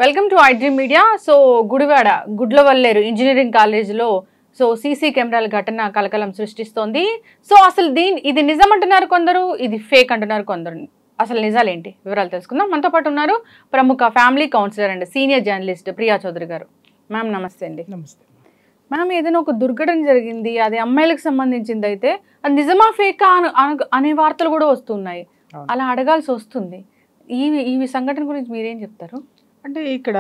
Welcome to iDream media. So Gudivada Gudlavalleru engineering కాలేజీలో CC కెమెరాల ఘటన కలకలం సృష్టిస్తోంది. సో అసలు ఇది నిజం అంటున్నారు కొందరు, ఇది ఫేక్ అంటున్నారు కొందరు. అసలు నిజాలేంటి వివరాలు తెలుసుకుందాం. మనతో పాటు ఉన్నారు ప్రముఖ family counsellor and senior journalist Priya Chowdary garu. Ma'am నమస్తే అండి. నమస్తే మ్యామ్, ఏదైనా ఒక దుర్ఘటన జరిగింది, అది అమ్మాయిలకు సంబంధించింది అయితే అది నిజమా ఫేకా అనే వార్తలు కూడా వస్తున్నాయి. అలా అడగాల్సి వస్తుంది. ఈ సంఘటన గురించి మీరేం చెప్తారు? అంటే ఇక్కడ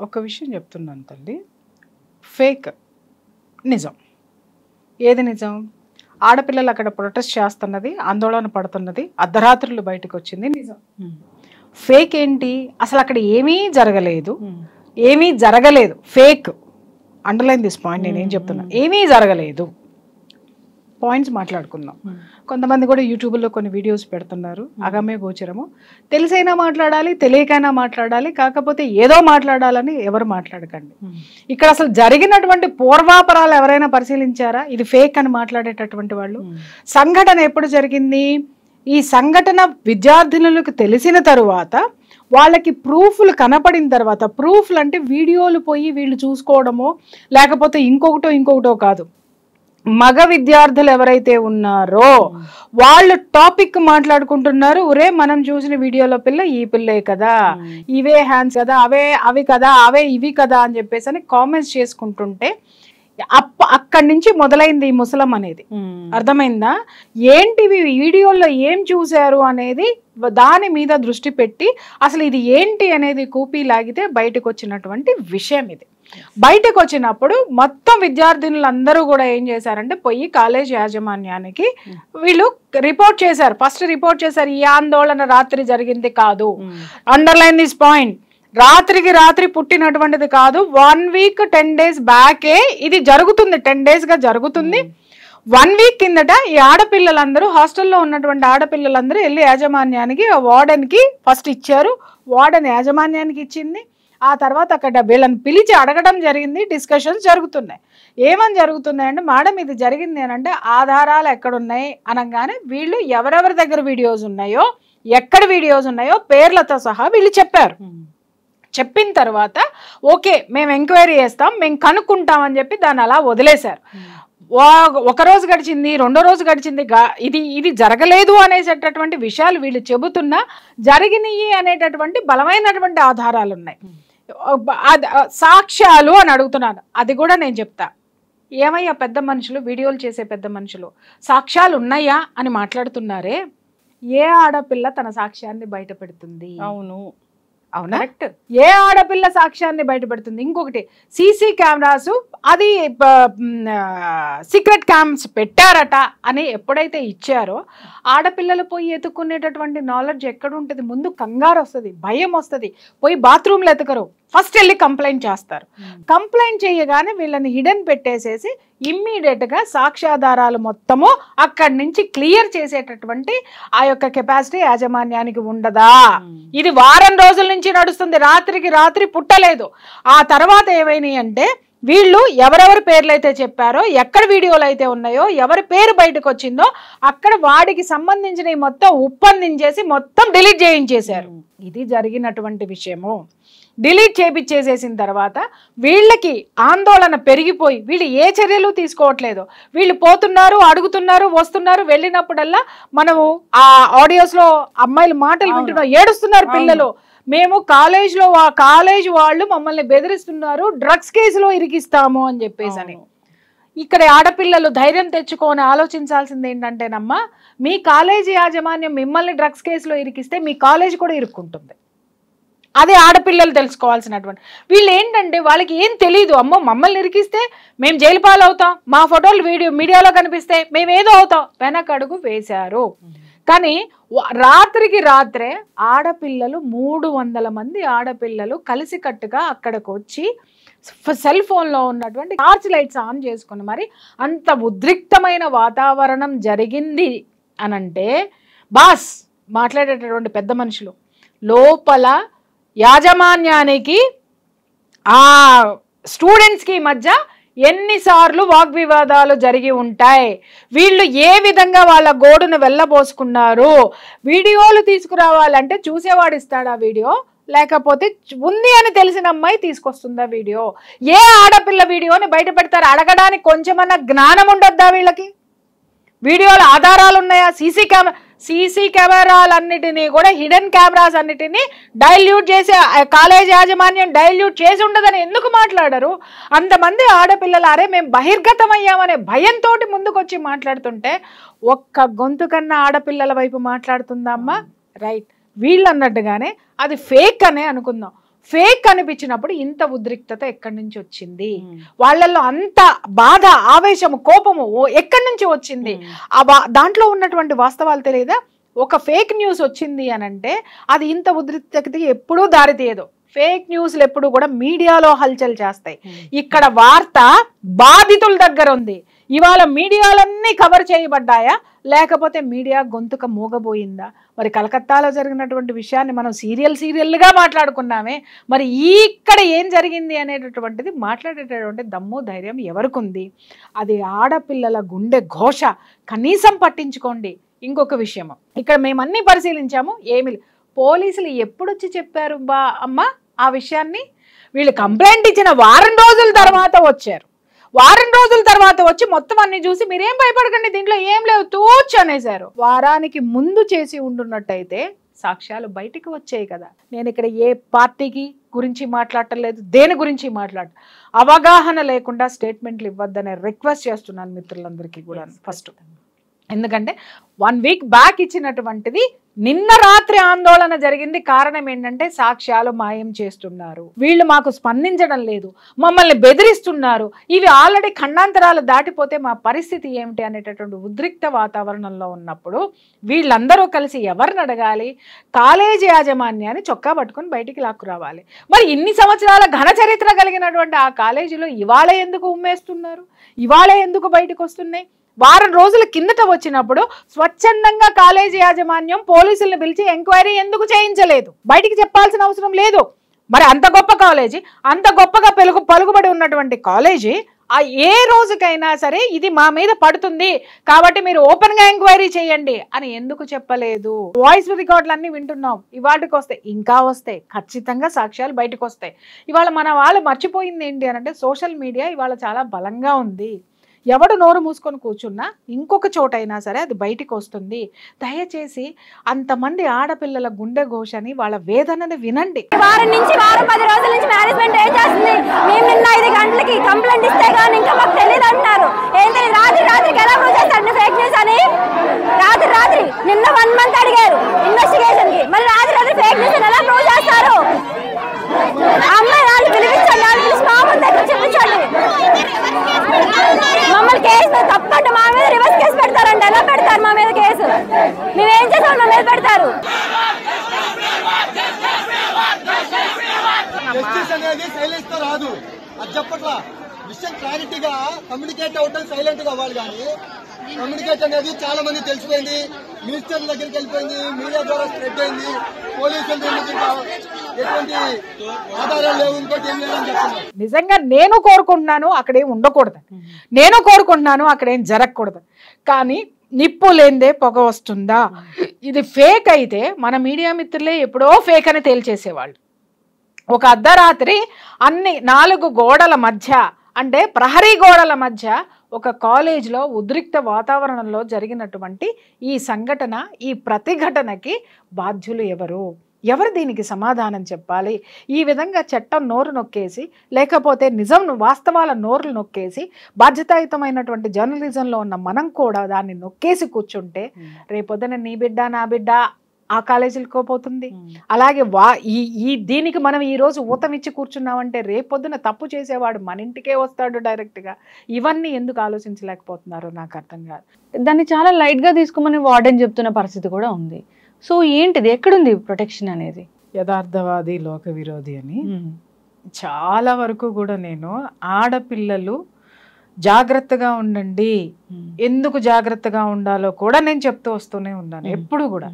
ఒక విషయం చెప్తున్నాను తల్లి, ఫేక్ నిజం. ఏది నిజం? ఆడపిల్లలు అక్కడ ప్రొటెస్ట్ చేస్తున్నది, ఆందోళన పడుతున్నది, అర్ధరాత్రులు బయటకు వచ్చింది నిజం. ఫేక్ ఏంటి? అసలు అక్కడ ఏమీ జరగలేదు. ఫేక్. Underline this point. నేనేం చెప్తున్నా, ఏమీ జరగలేదు. పాయింట్స్ మాట్లాడుకుందాం. కొంతమంది కూడా యూట్యూబ్లో కొన్ని వీడియోస్ పెడుతున్నారు, అగమ్య గోచరము. తెలిసైనా మాట్లాడాలి, తెలియకైనా మాట్లాడాలి, కాకపోతే ఏదో మాట్లాడాలని ఎవరు మాట్లాడకండి. ఇక్కడ అసలు జరిగినటువంటి పూర్వాపరాలు ఎవరైనా పరిశీలించారా? ఇది ఫేక్ అని మాట్లాడేటటువంటి వాళ్ళు. సంఘటన ఎప్పుడు జరిగింది? ఈ సంఘటన విద్యార్థినులకు తెలిసిన తరువాత, వాళ్ళకి ప్రూఫ్లు కనపడిన తర్వాత, ప్రూఫ్లు అంటే వీడియోలు పోయి వీళ్ళు చూసుకోవడమో లేకపోతే ఇంకొకటో కాదు, మగ విద్యార్థులు ఎవరైతే ఉన్నారో వాళ్ళు టాపిక్ మాట్లాడుకుంటున్నారు. ఒరే మనం చూసిన వీడియోలో పిల్ల ఈ పిల్లే కదా, ఇవే హ్యాండ్స్ కదా, అవి కదా, ఇవి కదా అని చెప్పేసి అని కామెంట్స్ చేసుకుంటుంటే అక్కడి నుంచి మొదలైంది ఈ ముసలం అనేది. అర్థమైందా? ఏంటివి వీడియోలో ఏం చూశారు అనేది దాని మీద దృష్టి పెట్టి అసలు ఇది ఏంటి అనేది కూపీ లాగితే బయటకు వచ్చినటువంటి విషయం ఇది. బయటకు వచ్చినప్పుడు మొత్తం విద్యార్థినులందరూ కూడా ఏం చేశారంటే పోయి కాలేజ్ యాజమాన్యానికి వీళ్ళు రిపోర్ట్ చేశారు. ఫస్ట్ రిపోర్ట్ చేశారు, ఈ ఆందోళన రాత్రి జరిగింది కాదు. Underline this point. రాత్రికి రాత్రి పుట్టినటువంటిది కాదు. 1 వీక్ 10 days బ్యాకే ఇది జరుగుతుంది. 10 days గా జరుగుతుంది. 1 వీక్ కిందట ఈ ఆడపిల్లలందరూ, హాస్టల్లో ఉన్నటువంటి ఆడపిల్లలందరూ వెళ్ళి యాజమాన్యానికి, వార్డెన్కి ఫస్ట్ ఇచ్చారు. వార్డెన్ యాజమాన్యానికి ఇచ్చింది. ఆ తర్వాత అక్కడ వీళ్ళని పిలిచి అడగడం జరిగింది. డిస్కషన్స్ జరుగుతున్నాయి. ఏమని జరుగుతున్నాయంటే, మేడం ఇది జరిగింది అని అంటే ఆధారాలు ఎక్కడున్నాయి అనగానే వీళ్ళు ఎవరెవరి దగ్గర వీడియోస్ ఉన్నాయో, ఎక్కడ వీడియోస్ ఉన్నాయో పేర్లతో సహా వీళ్ళు చెప్పారు. చెప్పిన తర్వాత ఓకే మేము ఎంక్వైరీ చేస్తాం, మేము కనుక్కుంటామని చెప్పి దాన్ని అలా వదిలేశారు. ఒక రోజు గడిచింది, 2వ రోజు గడిచింది, ఇది జరగలేదు అనేటటువంటి విషయాలు వీళ్ళు చెబుతున్నా జరిగినాయి అనేటటువంటి బలమైనటువంటి ఆధారాలు ఉన్నాయి. సాక్ష్యాలు అని అడుగుతున్నాను. అది కూడా నేను చెప్తా. ఏమయ్యా పెద్ద మనుషులు, వీడియోలు చేసే పెద్ద మనుషులు, సాక్ష్యాలు ఉన్నాయా అని మాట్లాడుతున్నారే. ఏ ఆడపిల్ల తన సాక్ష్యాన్ని బయట పెడుతుంది? అవునా? ఏ ఆడపిల్ల సాక్ష్యాన్ని బయటపెడుతుంది? ఇంకొకటి, సీసీ కెమెరాస్ అది సీక్రెట్ క్యామ్స్ పెట్టారట అని ఎప్పుడైతే ఇచ్చారో ఆడపిల్లలు పోయి ఎత్తుకునేటటువంటి నాలెడ్జ్ ఎక్కడ ఉంటుంది? ముందు కంగారు వస్తుంది, భయం వస్తుంది. పోయి బాత్రూమ్లో ఎతకరు, ఫస్ట్ వెళ్ళి కంప్లైంట్ చేస్తారు. కంప్లైంట్ చేయగానే వీళ్ళని హిడెన్ పెట్టేసేసి ఇమ్మీడియట్గా సాక్ష్యాధారాలు మొత్తము అక్కడి నుంచి క్లియర్ చేసేటటువంటి ఆ యొక్క కెపాసిటీ యాజమాన్యానికి ఉండదా? ఇది వారం రోజుల నుంచి నడుస్తుంది. రాత్రికి రాత్రి పుట్టలేదు. ఆ తర్వాత ఏమైనాయి అంటే, వీళ్ళు ఎవరెవరి పేర్లు అయితే చెప్పారో, ఎక్కడ వీడియోలు అయితే ఉన్నాయో, ఎవరి పేరు బయటకు వచ్చిందో అక్కడ వాడికి సంబంధించిన మొత్తం ఉప్పందించేసి మొత్తం డిలీట్ చేయించేశారు. ఇది జరిగినటువంటి విషయము. డిలీట్ చేపించేసేసిన తర్వాత వీళ్ళకి ఆందోళన పెరిగిపోయి వీళ్ళు ఏ చర్యలు తీసుకోవట్లేదు. వీళ్ళు పోతున్నారు, అడుగుతున్నారు, వస్తున్నారు. వెళ్ళినప్పుడల్లా మనము ఆ ఆడియోస్లో అమ్మాయిల మాటలు వింటున్నాం, ఏడుస్తున్నారు పిల్లలు. మేము కాలేజ్ వాళ్ళు మమ్మల్ని బెదిరిస్తున్నారు, డ్రగ్స్ కేసులో ఇరికిస్తాము అని చెప్పేసి అని. ఇక్కడ ఆడపిల్లలు ధైర్యం తెచ్చుకొని ఆలోచించాల్సింది ఏంటంటేనమ్మా, మీ కాలేజీ యాజమాన్యం మిమ్మల్ని డ్రగ్స్ కేసులో ఇరికిస్తే మీ కాలేజ్ కూడా ఇరుక్కుంటుంది. అదే ఆడపిల్లలు తెలుసుకోవాల్సినటువంటి. వీళ్ళు ఏంటంటే వాళ్ళకి ఏం తెలీదు. అమ్మో మమ్మల్ని ఇరికిస్తే మేము జైలు పాలవుతాం, మా ఫోటోలు మీడియాలో కనిపిస్తే మేమేదో అవుతాం. వెనకడుగు వేశారు. కానీ రాత్రికి రాత్రే ఆడపిల్లలు 300 మంది ఆడపిల్లలు కలిసికట్టుగా అక్కడికి వచ్చి సెల్ ఫోన్లో ఉన్నటువంటి టార్చ్ లైట్స్ ఆన్ చేసుకుని మరి అంత ఉద్రిక్తమైన వాతావరణం జరిగింది అనంటే, బాస్ మాట్లాడేటటువంటి పెద్ద మనుషులు లోపల యాజమాన్యానికి ఆ స్టూడెంట్స్కి మధ్య ఎన్నిసార్లు వాగ్వివాదాలు జరిగి ఉంటాయి, వీళ్ళు ఏ విధంగా వాళ్ళ గోడును వెళ్ళబోసుకున్నారు. వీడియోలు తీసుకురావాలంటే చూసేవాడు ఇస్తాడా వీడియో? లేకపోతే ఉంది అని తెలిసిన అమ్మాయి తీసుకొస్తుందా వీడియో? ఏ ఆడపిల్ల వీడియోని బయట పెడతారు? అడగడానికి కొంచెమన్నా జ్ఞానం ఉండొద్దా వీళ్ళకి? వీడియోల ఆధారాలు ఉన్నాయా? సీసీ కెమెరాలన్నిటినీ కూడా హిడెన్ కెమెరాస్ అన్నిటినీ డైల్యూట్ చేసే కాలేజ్ యాజమాన్యం డైల్యూట్ చేసి ఉండదని ఎందుకు మాట్లాడరు? అంతమంది ఆడపిల్లలు అరే మేము బహిర్గతం అయ్యామనే భయంతో ముందుకు వచ్చి మాట్లాడుతుంటే ఒక్క గొంతు కన్నా ఆడపిల్లల వైపు మాట్లాడుతుందమ్మా. రైట్, వీళ్ళు అన్నట్టుగానే అది ఫేక్ అనే అనుకుందాం. ఫేక్ అనిపించినప్పుడు ఇంత ఉద్రిక్తత ఎక్కడి నుంచి వచ్చింది? వాళ్ళల్లో అంత బాధ, ఆవేశము, కోపము ఎక్కడి నుంచి వచ్చింది? దాంట్లో ఉన్నటువంటి వాస్తవాలు తెలియదా? ఒక ఫేక్ న్యూస్ వచ్చింది అని అంటే అది ఇంత ఉద్రిక్తతకి ఎప్పుడూ దారితీయదు. ఫేక్ న్యూస్లు ఎప్పుడు కూడా మీడియాలో హల్చల్ చేస్తాయి. ఇక్కడ వార్త బాధితుల దగ్గర ఉంది. ఇవాళ మీడియాలన్నీ కవర్ చేయబడ్డాయా లేకపోతే మీడియా గొంతుక మూగబోయిందా? మరి కలకత్తాలో జరిగినటువంటి విషయాన్ని మనం సీరియల్గా మాట్లాడుకున్నామే, మరి ఇక్కడ ఏం జరిగింది అనేటటువంటిది మాట్లాడేటటువంటి దమ్ము ధైర్యం ఎవరికి ఉంది? అది ఆడపిల్లల గుండె ఘోష. కనీసం పట్టించుకోండి. ఇంకొక విషయం, ఇక్కడ మేమన్నీ పరిశీలించాము, ఏమి పోలీసులు ఎప్పుడొచ్చి చెప్పారు అమ్మ ఆ విషయాన్ని? వీళ్ళు కంప్లైంట్ ఇచ్చిన వారం రోజుల తర్వాత వచ్చారు. వారం రోజుల తర్వాత వచ్చి మొత్తం అన్ని చూసి మీరేం భయపడకండి, దీంట్లో ఏం లేవు తూచ్ అనేసారు. వారానికి ముందు చేసి ఉండున్నట్టయితే సాక్ష్యాలు బయటికి వచ్చాయి కదా. నేను ఇక్కడ ఏ పార్టీకి గురించి మాట్లాడటలేదు, దేని గురించి అవగాహన లేకుండా స్టేట్మెంట్లు ఇవ్వద్దనే రిక్వెస్ట్ చేస్తున్నాను మిత్రులందరికీ కూడా. ఫస్ట్ ఎందుకంటే 1 వీక్ బ్యాక్ ఇచ్చినటువంటిది నిన్న రాత్రి ఆందోళన జరిగింది. కారణం ఏంటంటే సాక్ష్యాలు మాయం చేస్తున్నారు, వీళ్ళు మాకు స్పందించడం లేదు, మమ్మల్ని బెదిరిస్తున్నారు, ఇవి ఆల్రెడీ ఖండాంతరాలు దాటిపోతే మా పరిస్థితి ఏమిటి అనేటటువంటి ఉద్రిక్త వాతావరణంలో ఉన్నప్పుడు వీళ్ళందరూ కలిసి ఎవరిని అడగాలి? కాలేజీ యాజమాన్యాన్ని చొక్కా పట్టుకొని బయటికి లాక్కురావాలి. మరి ఇన్ని సంవత్సరాల ఘన చరిత్ర కలిగినటువంటి ఆ కాలేజీలో ఇవాళ ఎందుకు ఉమ్మేస్తున్నారు? ఇవాళ ఎందుకు బయటకు వస్తున్నాయి? వారం రోజుల కిందట వచ్చినప్పుడు స్వచ్ఛందంగా కాలేజీ యాజమాన్యం పోలీసులను పిలిచి ఎంక్వైరీ ఎందుకు చేయించలేదు? బయటికి చెప్పాల్సిన అవసరం లేదు. మరి అంత గొప్ప కాలేజీ, అంత గొప్పగా పలుకుబడి ఉన్నటువంటి కాలేజీ ఏ రోజుకైనా సరే ఇది మా మీద పడుతుంది కాబట్టి మీరు ఓపెన్ గా ఎంక్వైరీ చేయండి అని ఎందుకు చెప్పలేదు? వాయిస్ రికార్డులన్నీ వింటున్నాం, ఇవాటికి వస్తాయి, ఇంకా వస్తాయి, ఖచ్చితంగా సాక్ష్యాలు బయటకు వస్తాయి. ఇవాళ మన వాళ్ళు మర్చిపోయింది ఏంటి అని అంటే సోషల్ మీడియా ఇవాళ చాలా బలంగా ఉంది. ఎవడు నోరు మూసుకొని కూర్చున్నా ఇంకొక చోటైనా సరే అది బయటికి వస్తుంది. దయచేసి అంతమంది ఆడపిల్లల గుండె ఘోషని, వాళ్ళ వేదనని వినండి. వారం 10 రోజుల నుంచి మేనేజ్మెంట్ ఏం చేస్తుంది? మేము నిన్న 5 గంటలకి కంప్లైంట్ ఇస్తే కానీ ఇంకా మాకు తెలియదు అంటున్నారు. ఏంటి రాత్రికి ఎలా ప్రూవ్ చేస్తారండి ఫేక్ న్యూస్ అని? రాత్రి నిన్న 1 మంత్ అడిగారు ఇన్వెస్టిగేషన్ కి, మరి రాత్రి ఫేక్ న్యూస్ ఎలా ప్రూవ్ చేస్తారు? అమ్మాయి వాళ్ళు పిలిపించండి, వాళ్ళు పిలిచి మా ముందు దగ్గర చెప్పించండి. మమ్మల్ని కేసు తప్పంటే మా మీద రివర్స్ కేసు పెడతారండి. ఎలా పెడతారు మా మీద కేసు? మేమేం చేసాం మా మీద పెడతారు? విషయం క్లారిటీగా కమ్యూనికేట్ అవటం సైలెంట్ గా అవ్వాలి. కానీ కమ్యూనికేట్ అనేది చాలా మంది తెలిసిపోయింది, మినిస్టర్ దగ్గరికి వెళ్ళిపోయింది, మీడియా ద్వారా స్ప్రెడ్ అయింది, పోలీసులు ఎటువంటి ఆధారాలు లేవు, ఇంకోటి ఏం లేదని చెప్తున్నారు. నిజంగా నేను కోరుకుంటున్నాను అక్కడేం ఉండకూడదు, నేను కోరుకుంటున్నాను అక్కడేం జరగకూడదు. కానీ నిప్పు లేందే పొగ వస్తుందా? ఇది ఫేక్ అయితే మన మీడియా మిత్రులే ఎప్పుడో ఫేక్ అని తేల్చేసేవాళ్ళు. ఒక అర్ధరాత్రి అన్ని 4 గోడల మధ్య, అంటే ప్రహరీ గోడల మధ్య ఒక కాలేజ్లో ఉద్రిక్త వాతావరణంలో జరిగినటువంటి ఈ సంఘటన, ఈ ప్రతిఘటనకి బాధ్యులు ఎవరు దీనికి సమాధానం చెప్పాలి? ఈ విధంగా చట్టం నోరు నొక్కేసి, లేకపోతే నిజం వాస్తవాల నోరులు నొక్కేసి, బాధ్యతాయుతమైనటువంటి జర్నలిజంలో ఉన్న మనం కూడా దాన్ని నొక్కేసి కూర్చుంటే రేపొద్దున నీ బిడ్డ నా బిడ్డ ఆ కాలేజీలకు పోతుంది. అలాగే దీనికి మనం ఈ రోజు ఊతమిచ్చి కూర్చున్నామంటే రేపొద్దున తప్పు చేసేవాడు మన ఇంటికే వస్తాడు డైరెక్ట్గా. ఇవన్నీ ఎందుకు ఆలోచించలేకపోతున్నారో నాకు అర్థం కాదు. దాన్ని చాలా లైట్గా తీసుకోమని వార్డెన్ చెప్తున్న పరిస్థితి కూడా ఉంది. సో ఏంటిది, ఎక్కడుంది ప్రొటెక్షన్ అనేది? యథార్థవాది లోక విరోధి అని చాలా వరకు కూడా నేను ఆడపిల్లలు జాగ్రత్తగా ఉండండి, ఎందుకు జాగ్రత్తగా ఉండాలో కూడా నేను చెప్తూ వస్తూనే ఉన్నాను ఎప్పుడు కూడా.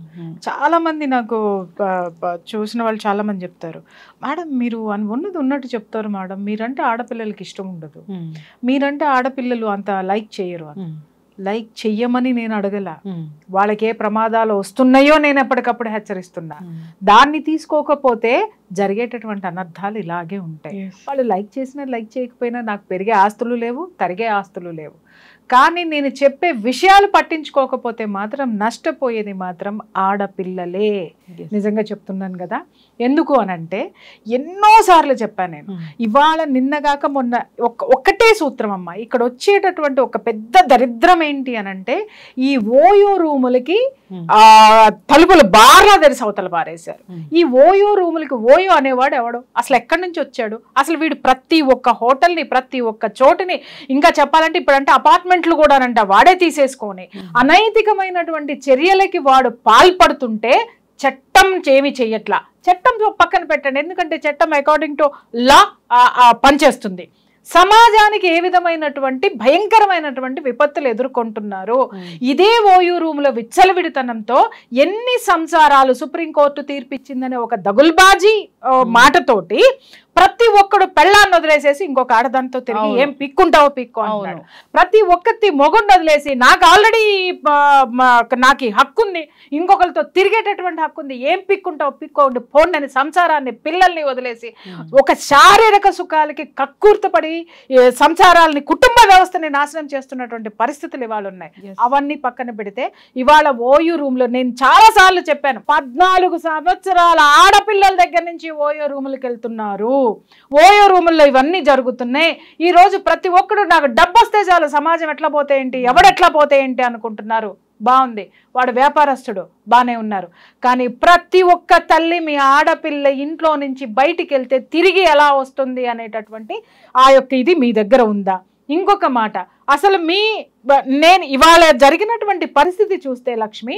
చాలా మంది నాకు చూసిన వాళ్ళు చాలా మంది చెప్తారు, మేడం మీరు ఉన్నది ఉన్నట్టు చెప్తారు మేడం, మీరంటే ఆడపిల్లలకి ఇష్టం ఉండదు, మీరంటే ఆడపిల్లలు అంత లైక్ చేయరు అని. లైక్ చెయ్యమని నేను అడగల, వాళ్ళకి ఏ ప్రమాదాలు వస్తున్నాయో నేను ఎప్పటికప్పుడు హెచ్చరిస్తున్నా. దాన్ని తీసుకోకపోతే జరిగేటటువంటి అనర్థాలు ఇలాగే ఉంటాయి. వాళ్ళు లైక్ చేసినా లైక్ చేయకపోయినా నాకు పెరిగే ఆస్తులు లేవు, తరిగే ఆస్తులు లేవు. కానీ నేను చెప్పే విషయాలు పట్టించుకోకపోతే మాత్రం నష్టపోయేది మాత్రం ఆడపిల్లలే. నిజంగా చెప్తున్నాను కదా. ఎందుకు అనంటే ఎన్నోసార్లు చెప్పాను నేను. ఇవాళ నిన్నగాక మొన్న ఒక్కటే సూత్రం అమ్మ. ఇక్కడ వచ్చేటటువంటి ఒక పెద్ద దరిద్రం ఏంటి అనంటే ఈ ఓయో రూములకి తలుపులు బార్లా తెరిసి అవతల పారేశారు. ఈ ఓయో రూములకి ఓయో అనేవాడు ఎవడు, అసలు ఎక్కడి నుంచి వచ్చాడు, అసలు వీడు ప్రతి ఒక్క హోటల్ని ప్రతి ఒక్క చోటుని, ఇంకా చెప్పాలంటే ఇప్పుడంటే అపార్ట్మెంట్లు కూడానంట వాడే తీసేసుకొని అనైతికమైనటువంటి చర్యలకి వాడు పాల్పడుతుంటే చట్టం ఏమి చెయ్యట్లా. చట్టం పక్కన పెట్టండి, ఎందుకంటే చట్టం అకార్డింగ్ టు లా పనిచేస్తుంది. సమాజానికి ఏ విధమైనటువంటి భయంకరమైనటువంటి విపత్తులు ఎదుర్కొంటున్నారు. ఇదే ఓయూ రూముల విచ్చలవిడితనంతో ఎన్ని సంసారాలు సుప్రీంకోర్టు తీర్పిచ్చిందనే ఒక దగుల్బాజీ మాటతోటి ప్రతి ఒక్కడు పెళ్ళాన్ని వదిలేసేసి ఇంకొక ఆడదానితో తిరిగి ఏం పిక్కుంటావో పిక్కు అంటున్నాడు. ప్రతి ఒక్కటి మొగుడిని వదిలేసి నాకు ఆల్రెడీ నాకు ఈ హక్కు ఉంది, ఇంకొకరితో తిరిగేటటువంటి హక్కు ఉంది, ఏం పిక్కుంటావో పిక్కోండి పోండి అని సంసారాన్ని పిల్లల్ని వదిలేసి ఒక శారీరక సుఖాలకి కక్కుర్తపడి సంసారాలని కుటుంబ వ్యవస్థని నాశనం చేస్తున్నటువంటి పరిస్థితులు ఇవాళ ఉన్నాయి. అవన్నీ పక్కన పెడితే ఇవాళ ఓయూ రూమ్ లో నేను చాలా సార్లు చెప్పాను, 14 సంవత్సరాల ఆడపిల్లల దగ్గర నుంచి ఓయో రూములకు వెళ్తున్నారు. ఓయో రూముల్లో ఇవన్నీ జరుగుతున్నాయి. ఈ రోజు ప్రతి ఒక్కడు నాకు డబ్బు వస్తే చాలు, సమాజం ఎట్లా పోతే ఏంటి, ఎవడెట్లా పోతే ఏంటి అనుకుంటున్నారు. బాగుంది, వాడు వ్యాపారస్తుడు, బానే ఉన్నారు. కానీ ప్రతి ఒక్క తల్లి మీ ఆడపిల్ల ఇంట్లో నుంచి బయటికి వెళ్తే తిరిగి ఎలా వస్తుంది అనేటటువంటి ఆ యొక్క ఇది మీ దగ్గర ఉందా? ఇంకొక మాట, అసలు నేను ఇవాళ జరిగినటువంటి పరిస్థితి చూస్తే లక్ష్మి,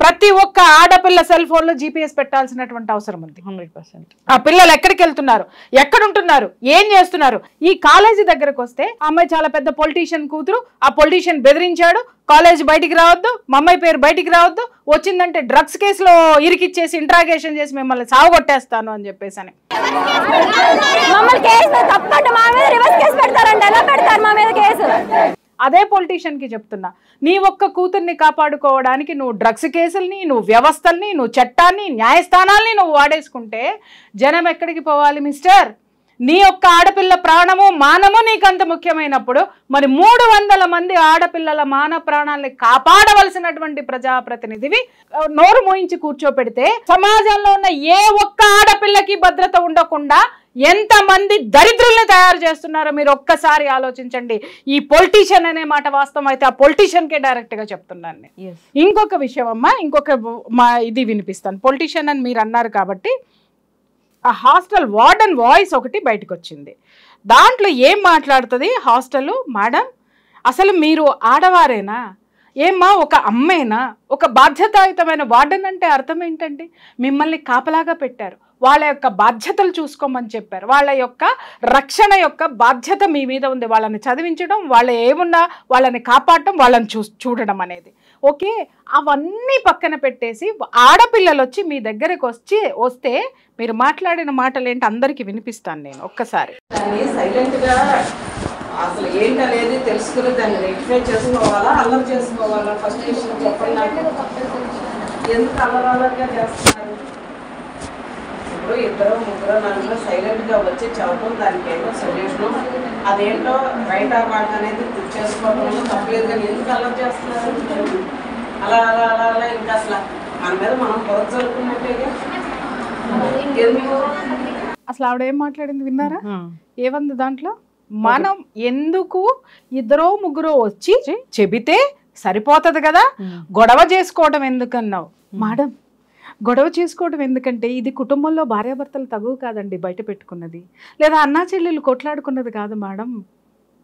ప్రతి ఒక్క ఆడపిల్ల సెల్ ఫోన్ లో జీపీఎస్ పెట్టాల్సినటువంటి అవసరం ఉంది. 100%. ఆ పిల్లలు ఎక్కడికి వెళ్తున్నారు, ఎక్కడుంటున్నారు, ఏం చేస్తున్నారు. ఈ కాలేజీ దగ్గరకు వస్తే అమ్మాయి చాలా పెద్ద పొలిటీషియన్ కూతురు, ఆ పొలిటీషియన్ బెదిరించాడు, కాలేజ్ బయటికి రావద్దు, మా అమ్మాయి పేరు బయటికి రావద్దు, వచ్చిందంటే డ్రగ్స్ కేసులో ఇరికిచ్చేసి ఇంట్రాగేషన్ చేసి మిమ్మల్ని సావగొట్టేస్తాను అని చెప్పేసి అని అదే పొలిటీషియన్ కి చెప్తున్నా, నీ ఒక్క కూతుర్ని కాపాడుకోవడానికి నువ్వు డ్రగ్స్ కేసుల్ని, నువ్వు వ్యవస్థల్ని, నువ్వు చట్టాన్ని, న్యాయస్థానాల్ని నువ్వు వాడేసుకుంటే జనం ఎక్కడికి పోవాలి మిస్టర్? నీ యొక్క ఆడపిల్ల ప్రాణము మానము నీకంత ముఖ్యమైనప్పుడు మరి 300 మంది ఆడపిల్లల మాన ప్రాణాలని కాపాడవలసినటువంటి ప్రజాప్రతినిధివి నోరు మోయించి కూర్చోపెడితే సమాజంలో ఉన్న ఏ ఒక్క ఆడపిల్లకి భద్రత ఉండకుండా ఎంతమంది దరిద్రుల్ని తయారు చేస్తున్నారో మీరు ఒక్కసారి ఆలోచించండి. ఈ పొలిటీషియన్ అనే మాట వాస్తవం అయితే ఆ పొలిటీషియన్కే డైరెక్ట్ గా చెప్తున్నాను నేను. ఇంకొక విషయం అమ్మా, ఇది వినిపిస్తాను. పొలిటీషియన్ అని మీరు అన్నారు కాబట్టి ఆ హాస్టల్ వార్డెన్ వాయిస్ ఒకటి బయటకు వచ్చింది. దాంట్లో ఏం మాట్లాడుతుంది హాస్టల్ మేడం, అసలు మీరు ఆడవారేనా ఏమ్మా, ఒక అమ్మేనా, ఒక బాధ్యతాయుతమైన వార్డెన్ అంటే అర్థం ఏంటండి? మిమ్మల్ని కాపలాగా పెట్టారు, వాళ్ళ యొక్క బాధ్యతలు చూసుకోమని చెప్పారు, వాళ్ళ యొక్క రక్షణ యొక్క బాధ్యత మీ మీద ఉంది. వాళ్ళని చదివించడం, వాళ్ళ ఏమున్నా వాళ్ళని కాపాడటం, వాళ్ళని చూడడం అనేది ఓకే. అవన్నీ పక్కన పెట్టేసి ఆడపిల్లలు వచ్చి మీ దగ్గరకు వస్తే మీరు మాట్లాడిన మాటలు ఏంటి అందరికీ వినిపిస్తాను నేను ఒక్కసారి. సైలెంట్గా అసలు ఏంటనేది తెలుసుకుని దాన్ని రెక్టిఫై చేసుకోవాలా, అల్లరి చేసుకోవాలా? ఫస్ట్ విషయం చెప్పండి నాకు. ఎందుకు అల్లరగా చేస్తున్నారు? ఇప్పుడు 2, 3, 4 సైలెంట్గా వచ్చి చదవడం, దానికి ఏదో సొల్యూషను, అదేంటో రైట్ ఆర్ రాంగ్ అనేది చేసుకోవడంలో తప్పలేదు. కానీ ఎందుకు అల్లరి చేస్తున్నారు? అలా అలా అలా అలా ఇంకా అసలు మన మీద మనం పొరత జరుపుకున్నట్టేగా. ఎందుకు అసలు ఆవిడ ఏం మాట్లాడింది విన్నారా? ఏమంది దాంట్లో? మనం ఎందుకు 2, 3 వచ్చి చెబితే సరిపోతుంది కదా, గొడవ చేసుకోవడం ఎందుకన్నావు మేడం? గొడవ చేసుకోవడం ఎందుకంటే ఇది కుటుంబంలో భార్యాభర్తలు తగువ కాదండి బయట పెట్టుకున్నది, లేదా అన్నా చెల్లెలు కొట్లాడుకున్నది కాదు మేడం.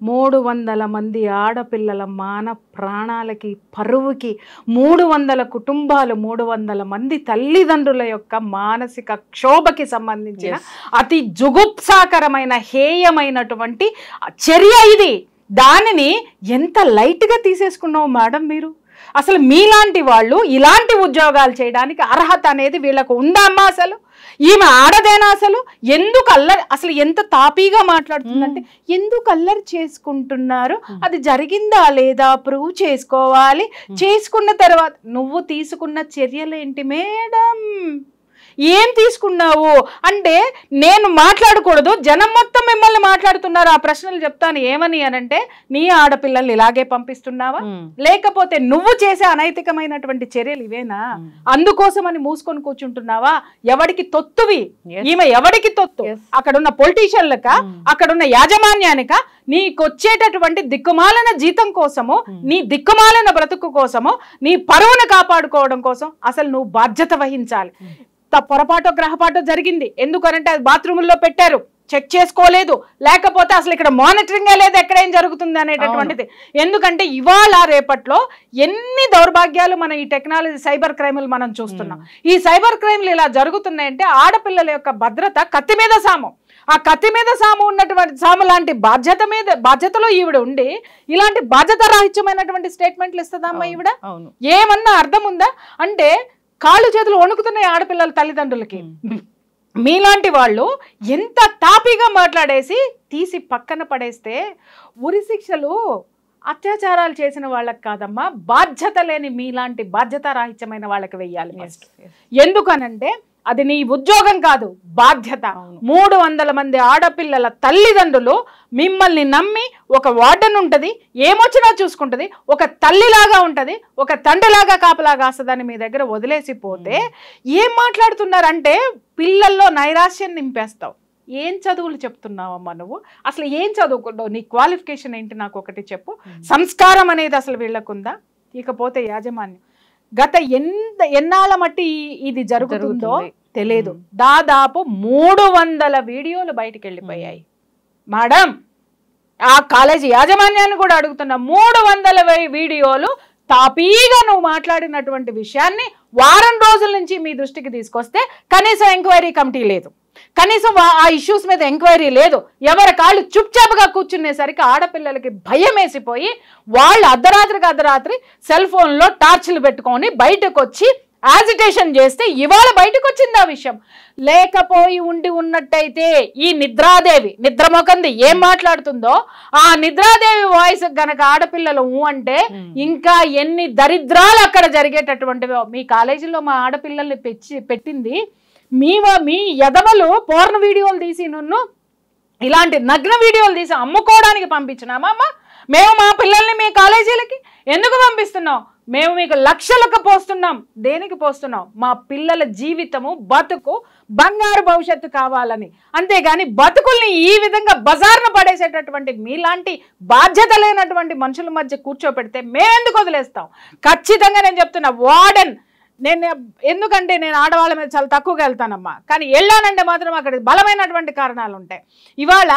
300 మంది ఆడపిల్లల మాన ప్రాణాలకి పరువుకి 300 కుటుంబాలు, 300 మంది తల్లిదండ్రుల యొక్క మానసిక క్షోభకి సంబంధించిన అతి జుగుప్సాకరమైన హేయమైనటువంటి చర్య ఇది. దానిని ఎంత లైట్గా తీసేసుకున్నావు మేడం మీరు? అసలు మీలాంటి వాళ్ళు ఇలాంటి ఉద్యోగాలు చేయడానికి అర్హత అనేది వీళ్ళకు ఉందా అమ్మా? అసలు ఈమె ఆడదేనా? అసలు ఎందుకు అల్లరి, అసలు ఎంత తాపీగా మాట్లాడుతుందంటే ఎందుకు అల్లరి చేసుకుంటున్నారు, అది జరిగిందా లేదా ప్రూవ్ చేసుకోవాలి, చేసుకున్న తర్వాత నువ్వు తీసుకున్న చర్యలు ఏంటి మేడం, ఏం తీసుకున్నావు అంటే నేను మాట్లాడకూడదు, జనం మొత్తం మిమ్మల్ని మాట్లాడుతున్నారు. ఆ ప్రశ్నలు చెప్తాను ఏమని అనంటే, నీ ఆడపిల్లల్ని ఇలాగే పంపిస్తున్నావా, లేకపోతే నువ్వు చేసే అనైతికమైనటువంటి చర్యలు ఇవేనా, అందుకోసమని మూసుకొని కూర్చుంటున్నావా? ఎవడికి తొత్తువి ఈమె, ఎవడికి తొత్తు? అక్కడున్న పొలిటీషియన్లక, అక్కడున్న యాజమాన్యానిక, నీకొచ్చేటటువంటి దిక్కుమాలిన జీతం కోసము, నీ దిక్కుమాలిన బ్రతుకు కోసము, నీ పరువును కాపాడుకోవడం కోసం అసలు నువ్వు బాధ్యత వహించాలి. పొరపాటో గ్రహపాటో జరిగింది, ఎందుకనంటే అది బాత్రూముల్లో పెట్టారు, చెక్ చేసుకోలేదు, లేకపోతే అసలు ఇక్కడ మానిటరింగే లేదు ఎక్కడ ఏం జరుగుతుంది అనేటటువంటిది. ఎందుకంటే ఇవాళ రేపట్లో ఎన్ని దౌర్భాగ్యాలు మనం ఈ టెక్నాలజీ సైబర్ క్రైములు మనం చూస్తున్నాం. ఈ సైబర్ క్రైమ్లు ఇలా జరుగుతున్నాయంటే ఆడపిల్లల యొక్క భద్రత కత్తి మీద సాము. ఆ కత్తి మీద సాము ఉన్నటువంటి సాము లాంటి బాధ్యతలో ఈవిడ ఉండి ఇలాంటి బాధ్యత రాహిత్యమైనటువంటి స్టేట్మెంట్లు ఇస్తుందమ్మా ఈవిడ. ఏమన్నా అర్థం ఉందా? అంటే కాళ్ళు చేతులు వణుకుతున్నాయి ఆడపిల్లల తల్లిదండ్రులకి. మీలాంటి వాళ్ళు ఎంత తాపీగా మాట్లాడేసి తీసి పక్కన పడేస్తే ఉరి శిక్షలు అత్యాచారాలు చేసిన వాళ్ళకి కాదమ్మా, బాధ్యత లేని మీలాంటి బాధ్యత రాహిత్యమైన వాళ్ళకి వెయ్యాలి. ఎందుకనంటే అది నీ ఉద్యోగం కాదు, బాధ్యత. 300 మంది ఆడపిల్లల తల్లిదండ్రులు మిమ్మల్ని నమ్మి, ఒక వార్డెన్ ఉంటుంది, ఏమొచ్చినా చూసుకుంటుంది, ఒక తల్లిలాగా ఉంటుంది, ఒక తండ్రిలాగా కాపలాగా వస్తుందని మీ దగ్గర వదిలేసిపోతే ఏం మాట్లాడుతున్నారంటే పిల్లల్లో నైరాశ్యం నింపేస్తావు. ఏం చదువులు చెప్తున్నావమ్మా నువ్వు? అసలు ఏం చదువుకున్నావు? నీ క్వాలిఫికేషన్ ఏంటి నాకు ఒకటి చెప్పు. సంస్కారం అనేది అసలు వీళ్ళకుందా? ఇకపోతే యాజమాన్యం గత ఎన్నాళ్ళ మట్టి ఇది జరుగుతుందో తెలియదు. దాదాపు 300 వీడియోలు బయటికి వెళ్ళిపోయాయి మేడం. ఆ కాలేజీ యాజమాన్యాన్ని కూడా అడుగుతున్నా, 300 వీడియోలు తాపీగా నువ్వు మాట్లాడినటువంటి విషయాన్ని వారం రోజుల నుంచి మీ దృష్టికి తీసుకొస్తే కనీసం ఎంక్వైరీ కమిటీ లేదు, కనీసం ఆ ఇష్యూస్ మీద ఎంక్వైరీ లేదు. ఎవరి కాళ్ళు చుప్చాపుగా కూర్చునేసరికి ఆడపిల్లలకి భయం వేసిపోయి వాళ్ళు అర్ధరాత్రి సెల్ ఫోన్లో టార్చ్లు పెట్టుకొని బయటకు వచ్చి యాజిటేషన్ చేస్తే ఇవాళ బయటకు వచ్చింది ఆ విషయం. లేకపోయి ఉన్నట్టయితే ఈ నిద్రాదేవి నిద్రమొకంది ఏం మాట్లాడుతుందో ఆ నిద్రాదేవి వాయిస్ గనక ఆడపిల్లలు అంటే ఇంకా ఎన్ని దరిద్రాలు అక్కడ జరిగేటటువంటివో. మీ కాలేజీలో మా ఆడపిల్లల్ని పెట్టింది మీ ఎదవలు పోర్న్ వీడియోలు తీసి ఇలాంటి నగ్న వీడియోలు తీసి అమ్ముకోవడానికి పంపించినామా అమ్మ? మేము మా పిల్లల్ని మీ కాలేజీలకి ఎందుకు పంపిస్తున్నాం? మేము మీకు లక్షలకు పోస్తున్నాం. దేనికి పోస్తున్నాం? మా పిల్లల జీవితము బతుకు బంగారు భవిష్యత్తు కావాలని. అంతేగాని బతుకుల్ని ఈ విధంగా బజార్ను పడేసేటటువంటి మీలాంటి బాధ్యత లేనటువంటి మనుషుల మధ్య కూర్చోపెడితే మేమెందుకు వదిలేస్తాం? ఖచ్చితంగా నేను చెప్తున్నా, వార్డెన్ ఎందుకంటే నేను ఆడవాళ్ళ మీద చాలా తక్కువగా వెళ్తానమ్మా, కానీ వెళ్ళానంటే మాత్రం అక్కడ బలమైనటువంటి కారణాలు ఉంటాయి. ఇవాళ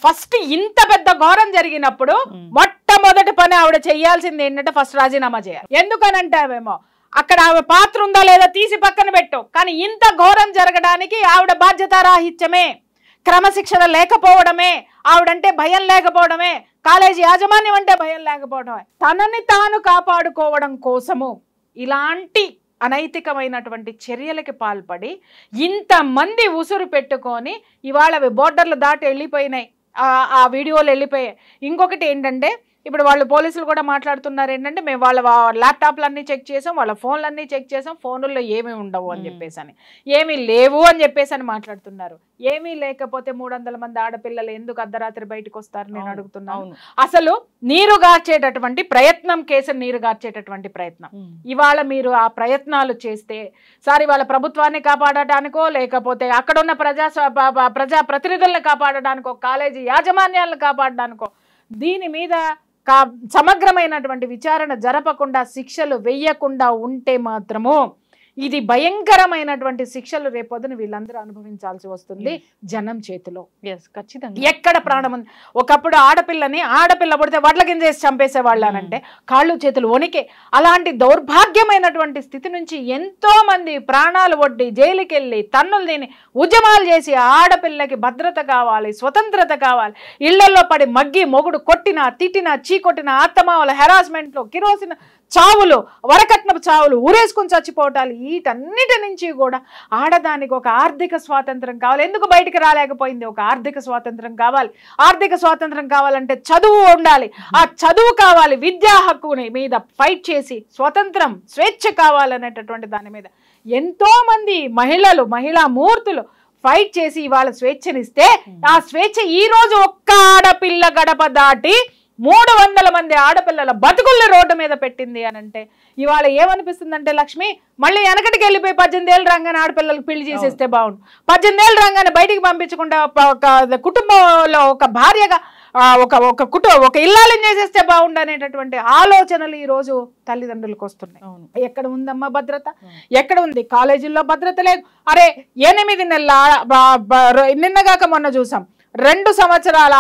ఫస్ట్ ఇంత పెద్ద ఘోరం జరిగినప్పుడు మొట్టమొదటి పని ఆవిడ చేయాల్సింది ఏంటంటే ఫస్ట్ రాజీనామా చేయాలి. ఎందుకనంటే అవేమో అక్కడ ఆవిడ పాత్ర ఉందా లేదా తీసి పక్కన పెట్టు, కానీ ఇంత ఘోరం జరగడానికి ఆవిడ బాధ్యతారాహిత్యమే, క్రమశిక్షణ లేకపోవడమే, ఆవిడంటే భయం లేకపోవడమే, కాలేజీ యాజమాన్యం అంటే భయం లేకపోవడమే, తనని తాను కాపాడుకోవడం కోసము ఇలాంటి అనైతికమైనటువంటి చర్యలకి పాల్పడి ఇంతమంది ఉసురు పెట్టుకొని ఇవాళ బోర్డర్లు దాటి వెళ్ళిపోయినాయి, ఆ వీడియోలు వెళ్ళిపోయాయి. ఇంకొకటి ఏంటంటే ఇప్పుడు వాళ్ళు పోలీసులు కూడా మాట్లాడుతున్నారు ఏంటంటే మేము వాళ్ళ ల్యాప్టాప్లన్నీ చెక్ చేసాం, వాళ్ళ ఫోన్లన్నీ చెక్ చేసాం, ఫోనుల్లో ఏమీ ఉండవు అని చెప్పేసి అని, ఏమీ లేవు అని చెప్పేసి అని మాట్లాడుతున్నారు. ఏమీ లేకపోతే 300 మంది ఆడపిల్లలు ఎందుకు అర్ధరాత్రి బయటకు వస్తారు నేను అడుగుతున్నాను. అసలు నీరు గార్చేటటువంటి ప్రయత్నం, కేసును నీరు గార్చేటటువంటి ప్రయత్నం ఇవాళ మీరు ఆ ప్రయత్నాలు చేస్తే సార్ ఇవాళ ప్రభుత్వాన్ని కాపాడటానికో లేకపోతే అక్కడున్న ప్రజా ప్రతినిధులను కాపాడడానికో కాలేజీ యాజమాన్యాలను కాపాడడానికో దీని మీద సమగ్రమైనటువంటి విచారణ జరపకుండా శిక్షలు వెయ్యకుండా ఉంటే మాత్రము ఇది భయంకరమైనటువంటి శిక్షలు రేపొద్దున వీళ్ళందరూ అనుభవించాల్సి వస్తుంది జనం చేతిలో. ఖచ్చితంగా. ఎక్కడ ప్రాణం ఉంది. ఒకప్పుడు ఆడపిల్ల పుడితే వడ్ల కింద వేసి చంపేసేవాళ్ళు అనంటే కాళ్ళు చేతులు వణికే. అలాంటి దౌర్భాగ్యమైనటువంటి స్థితి నుంచి ఎంతో మంది ప్రాణాలు ఒడ్డి జైలుకి వెళ్ళి తన్నులు తిని ఉద్యమాలు చేసి ఆడపిల్లకి భద్రత కావాలి, స్వతంత్రత కావాలి, ఇళ్లలో పడి మగ్గి మొగుడు కొట్టినా తిట్టినా చీకొట్టిన అత్తమావల హెరాస్మెంట్లు, కిరోసిన చావులు, వరకట్నపు చావులు, ఊరేసుకుని చచ్చిపోవటాలు, వీటన్నిటి నుంచి కూడా ఆడదానికి ఒక ఆర్థిక స్వాతంత్రం కావాలి. ఎందుకు బయటికి రాలేకపోయింది? ఒక ఆర్థిక స్వాతంత్రం కావాలి. ఆర్థిక స్వాతంత్రం కావాలంటే చదువు ఉండాలి. ఆ చదువు కావాలి. విద్యా హక్కుని మీద ఫైట్ చేసి స్వతంత్రం, స్వేచ్ఛ కావాలనేటటువంటి దాని మీద ఎంతో మంది మహిళా మూర్తులు ఫైట్ చేసి ఇవాళ స్వేచ్ఛనిస్తే ఆ స్వేచ్ఛ ఈ రోజు ఒక్క ఆడపిల్ల గడప దాటి 300 మంది ఆడపిల్లల బతుకుల్ని రోడ్డు మీద పెట్టింది అని అంటే ఇవాళ ఏమనిపిస్తుందంటే లక్ష్మి మళ్ళీ వెనకటికి వెళ్ళిపోయి 18 ఏళ్ళు రాగానే ఆడపిల్లలకు పెళ్లి చేసేస్తే బాగుండు, 18 ఏళ్ళు రాగానే బయటికి పంపించకుండా ఒక కుటుంబంలో ఒక భార్యగా ఒక ఇల్లాలని చేసేస్తే బాగుండు అనేటటువంటి ఆలోచనలు ఈ రోజు తల్లిదండ్రులకు వస్తున్నాయి. ఎక్కడ ఉందమ్మా భద్రత? ఎక్కడ ఉంది? కాలేజీల్లో భద్రత లేదు. అరే 8 నెలల నిన్నగాక మొన్న చూసాం 2 సంవత్సరాల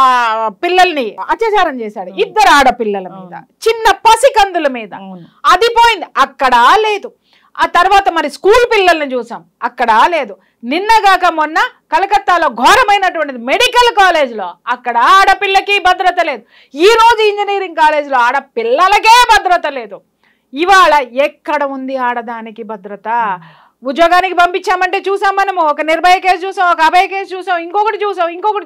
పిల్లల్ని అత్యాచారం చేశాడు, 2 ఆడపిల్లల మీద, చిన్న పసికందుల మీద. అది పోయింది, అక్కడ లేదు. ఆ తర్వాత మరి స్కూల్ పిల్లల్ని చూసాం, అక్కడ లేదు. నిన్నగాక మొన్న కలకత్తాలో ఘోరమైనటువంటిది మెడికల్ కాలేజ్లో, అక్కడ ఆడపిల్లకి భద్రత లేదు. ఈ రోజు ఇంజనీరింగ్ కాలేజ్లో ఆడపిల్లలకే భద్రత లేదు. ఇవాళ ఎక్కడ ఉంది ఆడదానికి భద్రత? ఉద్యోగానికి పంపించామంటే చూసాం మనము, ఒక నిర్భయ కేసు చూసాం, ఒక అభయ కేసు చూసాం, ఇంకొకటి